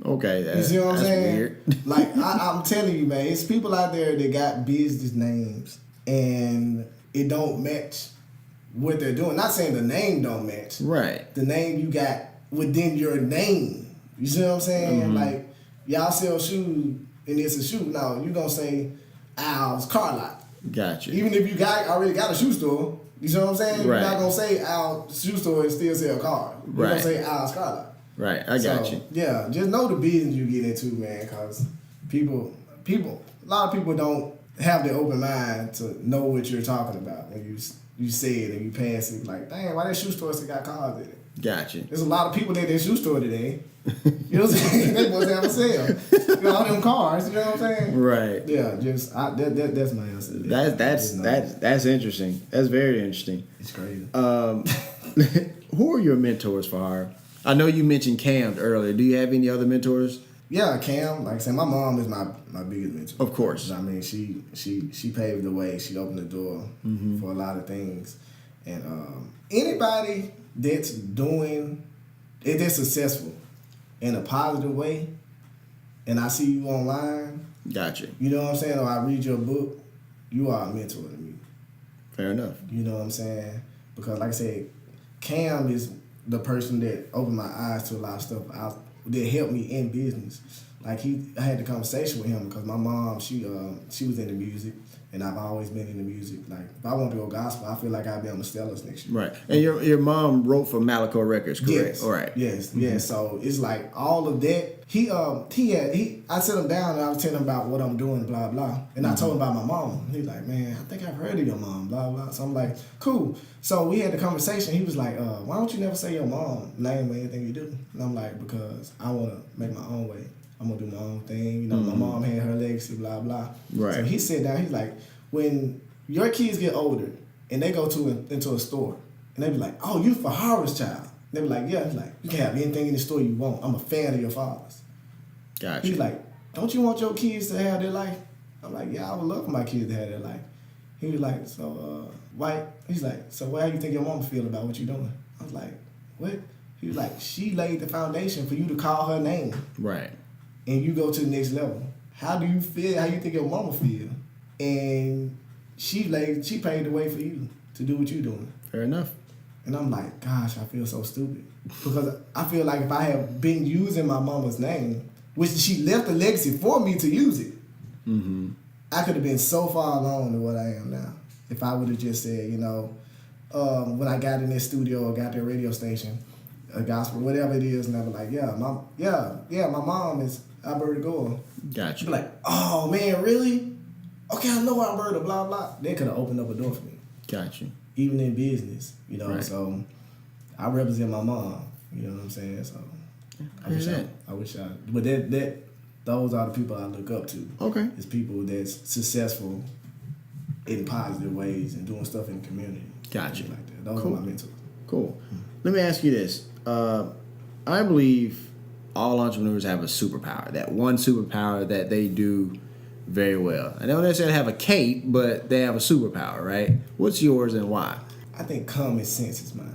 Okay. You see what I'm that's saying? Weird. Like I'm telling you, man, it's people out there that got business names and it don't match what they're doing. Not saying the name don't match. Right. The name you got within your name. You see what I'm saying? Mm-hmm. Like y'all sell shoes and it's a shoe. No, you gonna say Al's car lot. Gotcha. Even if you already got a shoe store, you see what I'm saying? Right. You're not gonna say Al's shoe store and still sell cars. You're Right. gonna say Al's car lot. Right. I got you. Yeah, just know the business you get into, man, because a lot of people don't have the open mind to know what you're talking about when you say it and you pass it like, dang, why that shoe store still got cars in it? Gotcha. There's a lot of people at that shoe store today. You know what I'm saying? They must have a sale. All them cars. You know what I'm saying? Right. Yeah. That's my answer. To that. That's interesting. That's very interesting. It's crazy. Who are your mentors, FaHarra? I know you mentioned Cam earlier. Do you have any other mentors? Yeah, Cam. Like I said, my mom is my biggest mentor. Of course. I mean, she paved the way. She opened the door for a lot of things. And anybody that's successful in a positive way, and I see you online, Gotcha. you know what I'm saying, or I read your book, you are a mentor to me. Fair enough. You know what I'm saying? Because like I said, Cam is the person that opened my eyes to a lot of stuff that helped me in business. Like I had the conversation with him because my mom, she was into music, and I've always been into music. Like if I want to go gospel, I feel like I'll be on the Stellars next year. Right. And your mom wrote for Malaco Records, correct? Yes. All right. Yes. Yes. So it's like all of that. I set him down and I was telling him about what I'm doing, blah blah. And I told him about my mom. He's like, man, I think I've heard of your mom, blah blah. So I'm like, cool. So we had the conversation. He was like, why don't you never say your mom name or anything you do? And I'm like, because I want to make my own way. I'm gonna do my own thing. You know, my mom had her legacy, blah blah. Right. So he sat down. He's like, when your kids get older and they go into a store and they be like, oh, you FaHarra's child. They be like, yeah. He's like, you can have anything in the store you want. I'm a fan of your father's. Gotcha. He's like, don't you want your kids to have their life? I'm like, yeah, I would love for my kids to have their life. He was like, so why? He's like, so how do you think your mama feel about what you're doing? I was like, what? He was like, she laid the foundation for you to call her name. Right. And you go to the next level. How do you feel? How you think your mama feel? And she paved the way for you to do what you're doing. Fair enough. And I'm like, gosh, I feel so stupid. Because I feel like if I have been using my mama's name, which she left a legacy for me to use it, I could have been so far along than what I am now. If I would have just said, you know, when I got in this studio or got their radio station, a gospel, whatever it is, and I was like, my mom is Alberta Gore. Gotcha. Be like, oh man, really? Okay, I know Alberta, blah blah. They could have opened up a door for me. Gotcha. Even in business, you know. Right. So I represent my mom. You know what I'm saying? So I wish I. But those are the people I look up to. Okay. It's people that's successful in positive ways and doing stuff in the community. Gotcha. Like that. Those Cool. are my mentors. Cool. Let me ask you this. I believe all entrepreneurs have a superpower. That one superpower that they do very well. I don't necessarily have a cape, but they have a superpower, right? What's yours and why? I think common sense is mine.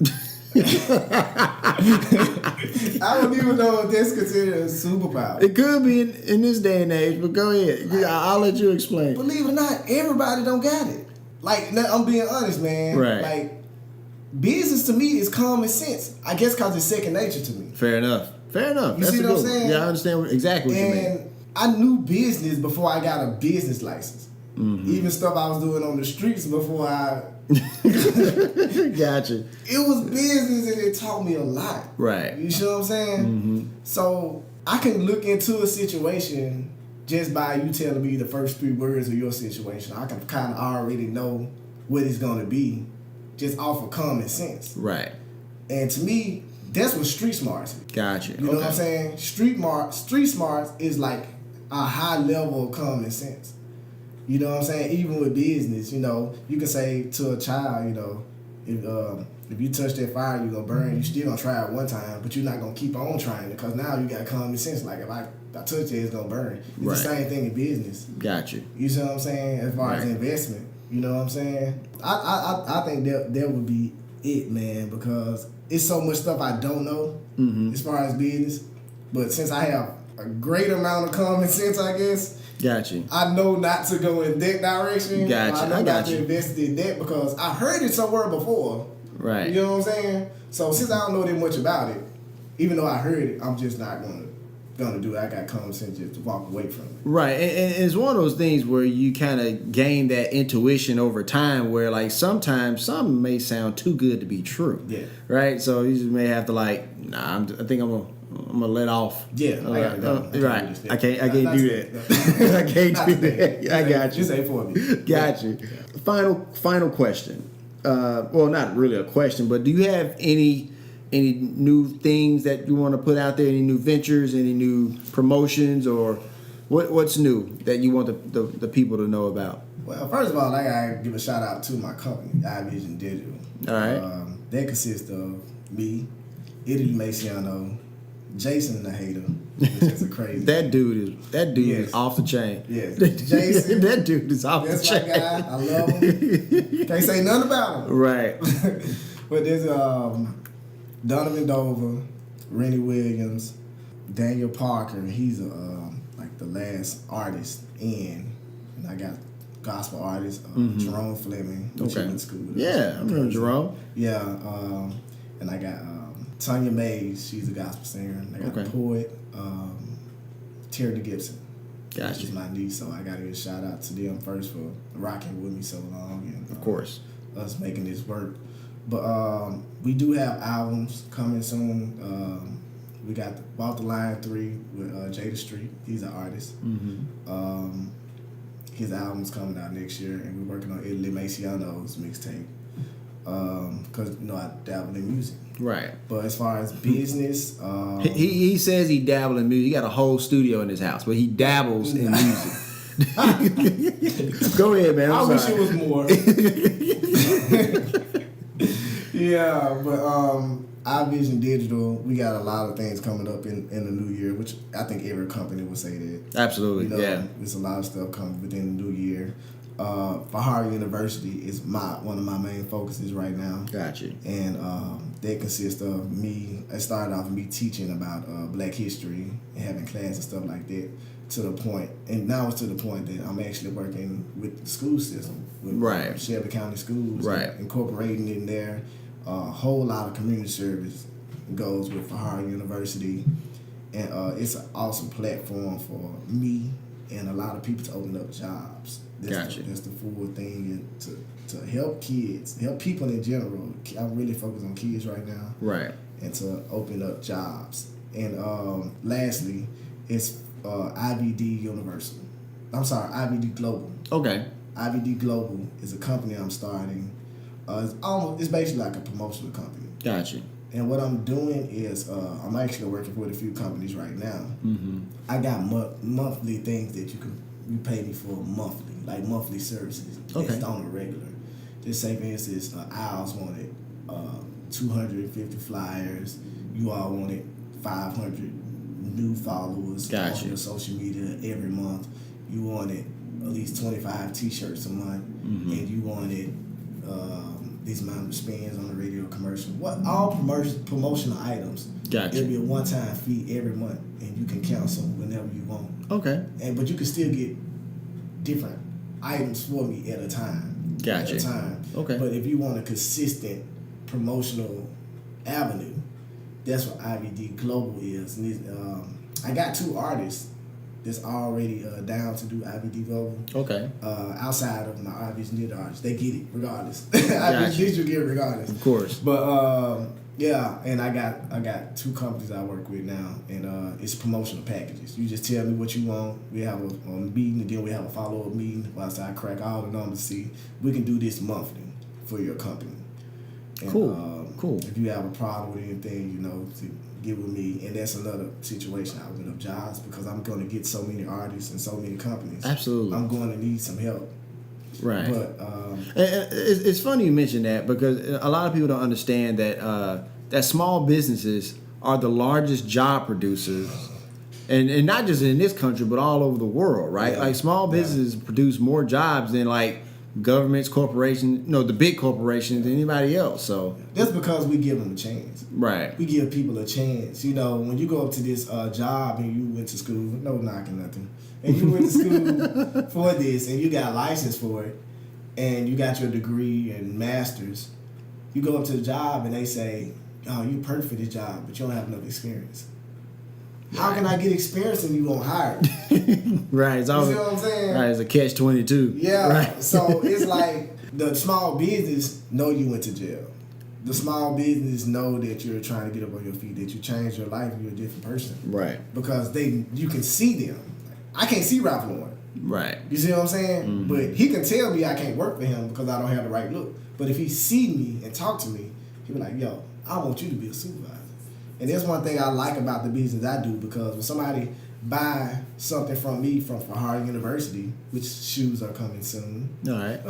I don't even know if that's considered a superpower. It could be in this day and age, but go ahead. I'll let you explain. Believe it or not, everybody don't got it. Like, I'm being honest, man. Right. Like, business to me is common sense. I guess because it's second nature to me. Fair enough. You see what I'm saying? Yeah, I understand exactly what you mean. And I knew business before I got a business license. Mm-hmm. Even stuff I was doing on the streets before I... Gotcha. It was business and it taught me a lot. Right. You see what I'm saying? Mm-hmm. So I can look into a situation just by you telling me the first 3 words of your situation. I can kind of already know what it's going to be just off of common sense. Right. And to me, that's what street smarts is. Gotcha. You know what I'm saying? Street smarts is like a high level of common sense. You know what I'm saying? Even with business, you know, you can say to a child, you know, if you touch that fire, you're gonna burn. You still gonna try it one time, but you're not gonna keep on trying it because now you got common sense. Like if I touch it, it's gonna burn. It's Right. the same thing in business. Gotcha. You see what I'm saying? As far as Right. investment, you know what I'm saying? I think that would be it, man, because it's so much stuff I don't know as far as business. But since I have a great amount of common sense, I guess. Gotcha. I know not to go in that direction. Gotcha. I know I not got to you. invest in that because I heard it somewhere before. Right. You know what I'm saying? So since I don't know that much about it, even though I heard it, I'm just not gonna do it. I got common sense just to walk away from it. Right, and it's one of those things where you kind of gain that intuition over time where, like, sometimes something may sound too good to be true. Yeah. Right? So you just may have to, like, I think I'm gonna let off. Yeah, I gotta go. Right. I can't Not do today. that. I can't Not do today. that. I got you. Just ain't for me. Got you. Final question. Well, not really a question, but do you have any new things that you want to put out there? Any new ventures? Any new promotions? Or what's new that you want the people to know about? Well, first of all, I gotta give a shout out to my company, iVision Digital. All right. That consists of me, Italy Maciano, Jason the Hater, which is a crazy. That dude Yes. is off the chain. Yes. Jason. That dude is off That's the my chain. guy. I love him. Can't say nothing about him. Right. But there's Donovan Dover, Rennie Williams, Daniel Parker. He's like the last artist in, and I got gospel artist Jerome Fleming, which he Okay. went to school with. Yeah, I remember Jerome. Yeah, and I got Tanya Mays. She's a gospel singer. And I got Okay. a poet, Terry Gibson. Gotcha. Which is my niece, so I got to give a shout out to them first for rocking with me so long. And, Of course. us making this work. But we do have albums coming soon. We got Bought the Line 3 with Jada Street. He's an artist. His album's coming out next year, and we're working on Italy Maciano's mixtape. Because, you know, I dabble in music. Right. But as far as business... He says he dabbles in music. He got a whole studio in his house, but he dabbles in music. Go ahead, man. I I'm wish sorry. it was more. Yeah, but iVision Digital, we got a lot of things coming up in the new year, which I think every company would say that. Absolutely, You know, yeah. there's a lot of stuff coming within the new year. FaHarra University is one of my main focuses right now. Gotcha. And that consists of me. It started off with me teaching about Black history and having class and stuff like that. To the point, and now it's to the point that I'm actually working with the school system, with Right. Shelby County Schools, Right. incorporating in there a whole lot of community service goes with FaHarra University, and it's an awesome platform for me and a lot of people to open up jobs. Gotcha. That's the full thing, and to help kids, help people in general. I'm really focused on kids right now, Right. and to open up jobs. And lastly, it's IVD Universal. I'm sorry, IVD Global. Okay. IVD Global is a company I'm starting. It's basically like a promotional company. Gotcha. And what I'm doing is I'm actually working with a few companies right now. Mm-hmm. I got monthly things that you pay me for monthly, like monthly services. Okay. It's on a regular. Just say for instance, Owls wanted 250 flyers. You all wanted 500 new followers Gotcha. on your social media every month. You wanted at least 25 T-shirts a month, and you wanted these amount of spins on the radio commercial. All promotional items. Gotcha. It'll be a one-time fee every month, and you can cancel whenever you want. Okay. But you can still get different items for me at a time. Gotcha. At a time. Okay. But if you want a consistent promotional avenue, that's what IVD Global is. And I got 2 artists that's already down to do IVD Global. Okay. Outside of my iVision Digital artists, they get it regardless. Gotcha. iVision Digital get it regardless. Of course. But yeah, and I got 2 companies I work with now, and it's promotional packages. You just tell me what you want. We have a meeting, and then we have a follow-up meeting. Once I crack all the numbers, see we can do this monthly for your company. And, Cool. Cool. If you have a problem with anything, to get with me, and that's another situation I open up jobs because I'm going to get so many artists and so many companies. Absolutely. I'm going to need some help. Right. But it's funny you mention that because a lot of people don't understand that small businesses are the largest job producers, and not just in this country but all over the world, right? Yeah. Like small businesses produce more jobs than like governments, corporations, the big corporations, than anybody else. So that's because we give them a chance. right. We give people a chance. When you go up to this job and you went to school, no knocking nothing, and you went to school for this and you got a license for it, and you got your degree and master's, you go up to the job and they say, "Oh, you're perfect for this job, but you don't have enough experience." How can I get experience and you won't hire me? Right. It's You always, see what I'm saying? right. It's a catch-22. Yeah. Right. So it's like the small business know you went to jail. The small business know that you're trying to get up on your feet, that you changed your life, you're a different person. Right. Because you can see them. I can't see Ralph Lauren. Right. You see what I'm saying? Mm-hmm. But he can tell me I can't work for him because I don't have the right look. But if he see me and talk to me, he'll be like, "Yo, I want you to be a supervisor." And that's one thing I like about the business I do, because when somebody buy something from me from FaHarra University, which shoes are coming soon, All right.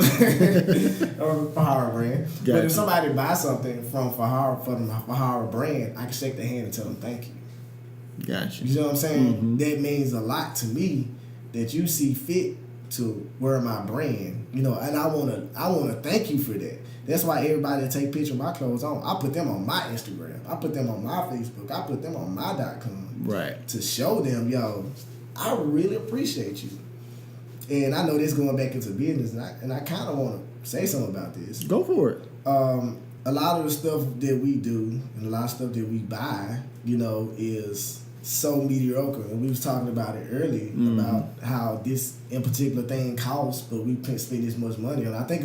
or FaHarra brand. But Gotcha. if somebody buys something from FaHarra, from the FaHarra brand, I can shake their hand and tell them thank you. Gotcha. You know what I'm saying? Mm-hmm. That means a lot to me that you see fit to wear my brand, and I wanna thank you for that. That's why everybody that take pictures of my clothes on, I put them on my Instagram, I put them on my Facebook, I put them on my .com. Right. To show them, yo, I really appreciate you. And I know this going back into business, and I kind of want to say something about this. Go for it. A lot of the stuff that we do and a lot of stuff that we buy, is so mediocre. And we was talking about it earlier about how this in particular thing costs, but we can't spend this much money on. I think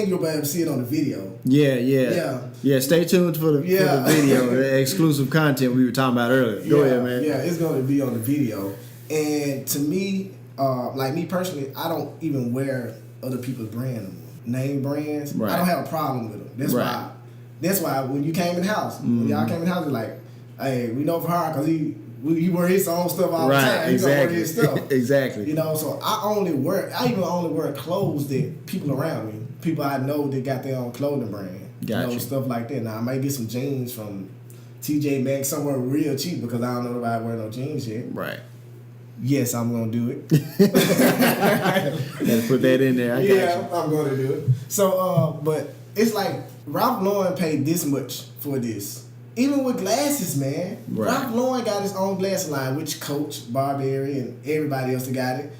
you'll be able to see it on the video. Yeah. Stay tuned for the video, the exclusive content we were talking about earlier. Go ahead, man. Yeah, it's going to be on the video. And to me, like me personally, I don't even wear other people's brand no more. Name brands. Right. I don't have a problem with them. That's why when you came in the house, when y'all came in the house, you're like, "Hey, we know FaHarra because he wear his own stuff all the time. He wear his stuff." Exactly. So I even only wear clothes that people around me, people I know that got their own clothing brand. Gotcha. Stuff like that. Now I might get some jeans from TJ Maxx somewhere real cheap because I don't know nobody wear no jeans yet. Right. Yes, I'm gonna do it. Gotta put that in there. I got you. I'm gonna do it. So, but it's like Ralph Lauren paid this much for this. Even with glasses, man. Right. Ralph Lauren got his own glass line, which Coach, Barberry, and everybody else that got it.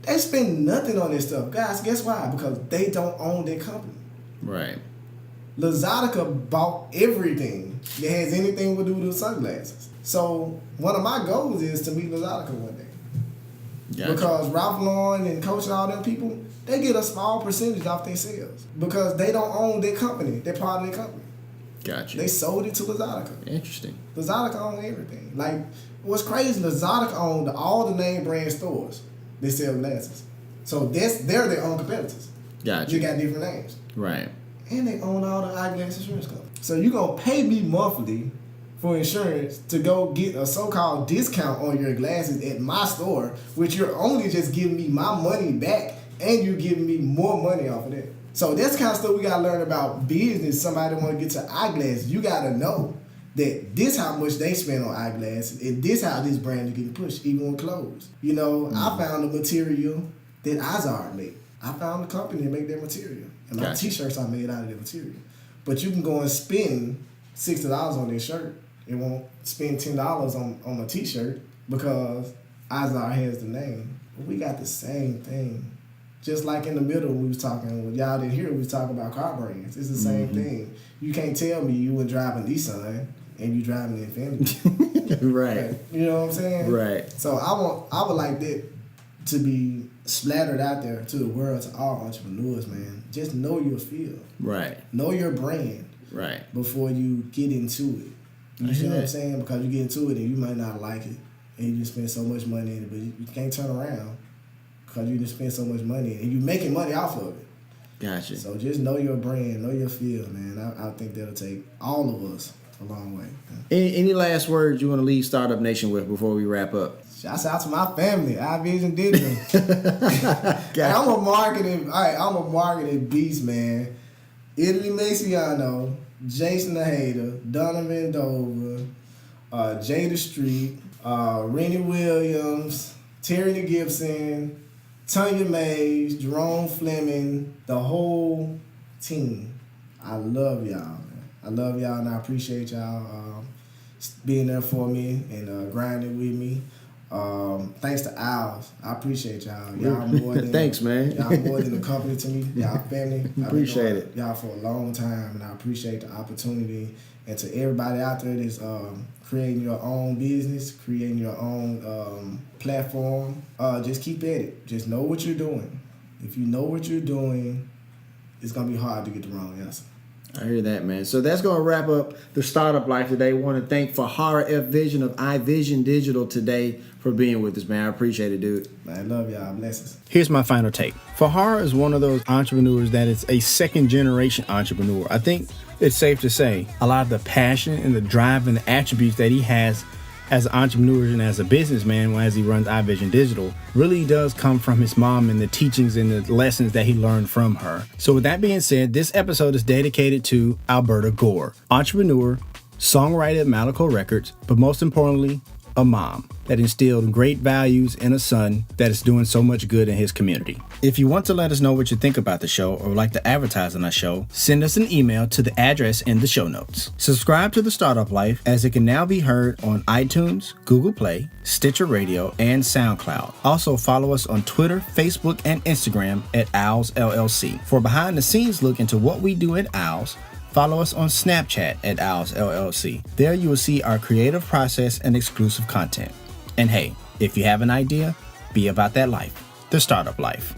They spend nothing on this stuff. Guys, guess why? Because they don't own their company. Right. Lazadica bought everything that has anything to do with sunglasses. So one of my goals is to meet Lazadica one day. Gotcha. Because Ralph Lauren and Coach and all them people, they get a small percentage off their sales. Because they don't own their company. They're part of their company. Gotcha. They sold it to Lazadica. Interesting. Lazadica own everything. Like What's crazy, Exotic owned all the name brand stores that sell glasses. So they're their own competitors. Gotcha. They got different names. Right. And they own all the eyeglass insurance companies. So you're going to pay me monthly for insurance to go get a so-called discount on your glasses at my store, which you're only just giving me my money back and you're giving me more money off of that. So that's the kind of stuff we got to learn about business. Somebody want to get to eyeglasses. You got to know that this how much they spend on eyeglasses and this how this brand is getting pushed, even with clothes. You know, I found the material that iZara made. I found the company that make that material. And my t-shirts are made out of that material. But you can go and spend $60 on this shirt and won't spend $10 on a t-shirt because iZara has the name. But we got the same thing. Just like in the middle we was talking, when y'all didn't hear, we was talking about car brands. It's the same thing. You can't tell me you were driving Nissan and you driving the Infiniti. Right. You know what I'm saying? Right. So I would like that to be splattered out there to the world, to all entrepreneurs, man. Just know your field. Right. Know your brand. Right. Before you get into it. You see what I'm saying? Because you get into it and you might not like it. And you just spend so much money in it, but you can't turn around because you just spend so much money and you're making money off of it. Gotcha. So just know your brand, know your field, man. I think that'll take all of us a long way. Any last words you want to leave Startup Nation with before we wrap up? Shouts out to my family, iVision Digital. I'm a marketing beast, man. Italy Maciano, Jason the Hater, Donovan Dover, Jada Street, Rennie Williams, Terry the Gibson, Tanya Mays, Jerome Fleming, the whole team. I love y'all, man. I love y'all and I appreciate y'all being there for me and grinding with me. Thanks to Owls. I appreciate y'all. Y'all more than thanks, man. Y'all more than a company to me. Y'all family. Appreciate it. Y'all for a long time, and I appreciate the opportunity. And to everybody out there that's creating your own business, creating your own platform, just keep at it. Just know what you're doing. If you know what you're doing, it's gonna be hard to get the wrong answer. I hear that, man. So that's going to wrap up the Startup Life today. Want to thank Fa-Harra F-Vision of iVision Digital today for being with us, man. I appreciate it, dude. Man, I love y'all. Blessings. Here's my final take. Fa-Harra is one of those entrepreneurs that is a second-generation entrepreneur. I think it's safe to say a lot of the passion and the drive and the attributes that he has as an entrepreneur and as a businessman as he runs iVision Digital really does come from his mom and the teachings and the lessons that he learned from her. So with that being said, this episode is dedicated to Alberta Gore, entrepreneur, songwriter at Malaco Records, but most importantly, a mom that instilled great values in a son that is doing so much good in his community. If you want to let us know what you think about the show or would like to advertise on our show, send us an email to the address in the show notes. Subscribe to The Startup Life as it can now be heard on iTunes, Google Play, Stitcher Radio, and SoundCloud. Also follow us on Twitter, Facebook, and Instagram at Owls LLC. For behind the scenes look into what we do at Owls, follow us on Snapchat at Owls LLC. There you will see our creative process and exclusive content. And hey, if you have an idea, be about that life. The Startup Life.